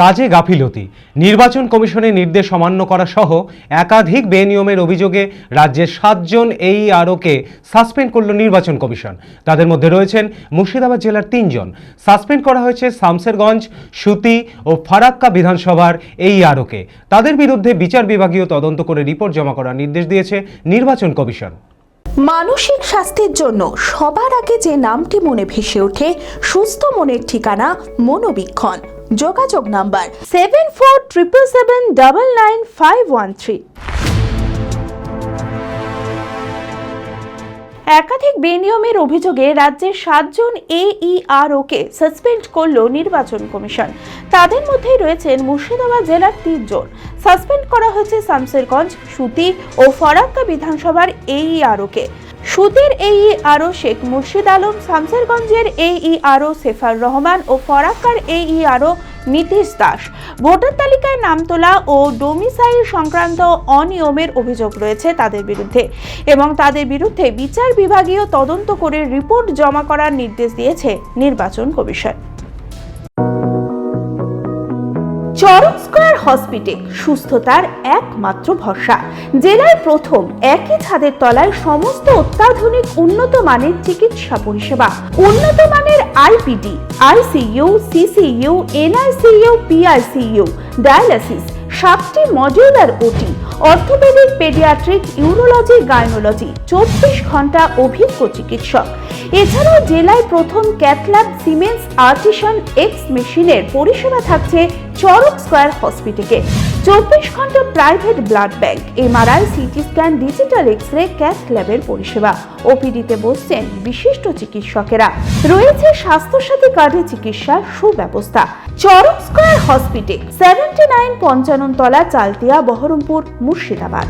কাজে গাফিলতি, নির্বাচন কমিশনের নির্দেশ অমান্য করা সহ একাধিক বেনিয়মের অভিযোগে রাজ্যের 7 জন AERO-কে সাসপেন্ড করল নির্বাচন কমিশন। তাদের মধ্যে রয়েছেন মুর্শিদাবাদ জেলার 3 জন। সাসপেন্ড করা হয়েছে শামসেরগঞ্জ, সুতি ও ফারাক্কা বিধানসভার AERO-কে। তাদের বিরুদ্ধে বিচার বিভাগীয় তদন্ত করে রিপোর্ট জমা করার নির্দেশ দিয়েছে নির্বাচন কমিশন। মানসিক স্বাস্থ্যের জন্য সবার আগে যে নামটি মনে ভেসে ওঠে, সুস্থ মনের ঠিকানা মনোবীক্ষণ। যোগাযোগ নাম্বার 7477799513। একাধিক বেনিয়মের অভিযোগে রাজ্যের 7 জন AERO-কে সাসপেন্ড করল নির্বাচন কমিশন। তাদের মধ্যে রয়েছেন মুর্শিদাবাদ জেলার 3 জন। সাসপেন্ড করা হয়েছে শামসেরগঞ্জ, সুতি ও ফারাক্কা বিধানসভার AERO-কে। সুতির AERO শেখ মুর্শিদ আলম, শামসেরগঞ্জের AERO সেফার রহমান ও ফারাক্কার AERO নীতিশ দাস। ভোটার তালিকায় নাম তোলা ও ডোমিসাইল সংক্রান্ত অনিয়মের অভিযোগ রয়েছে তাদের বিরুদ্ধে এবং তাদের বিরুদ্ধে বিচার বিভাগীয় তদন্ত করে রিপোর্ট জমা করার নির্দেশ দিয়েছে নির্বাচন কমিশন। চরক স্কয়ার হসপিটাল সুস্থতার একমাত্র ভরসা। জেলায় প্রথম একই ছাদের তলায় সমস্ত অত্যাধুনিক উন্নত মানের চিকিৎসা পরিষেবা, উন্নত মানের IPD, ICU, CCU, NICU, PICU, dialysis, 7টি modular OT, orthopaedic, paediatric, urology, gynaecology, 24 ঘন্টা অভিজ্ঞ চিকিৎসক। এছাড়াও জেলায় প্রথম ক্যাথল্যাব সিমেন্স আর্টিসান এক্স মেশিনের পরিষেবা থাকছে চরক স্কয়ার হসপিটালে। 24 ঘন্টা private blood bank, MRI, CT scan, digital X-ray, ক্যাথল্যাবের পরিষেবা। OPD-তে বসছেন বিশিষ্ট চিকিৎসকেরা। রয়েছে স্বাস্থ্যসাথী কার্ডে চিকিৎসার সুব্যবস্থা। চরক স্কয়ার হসপিটাল, 79 পঞ্চানন তলা, চালতিয়া, বহরমপুর, মুর্শিদাবাদ।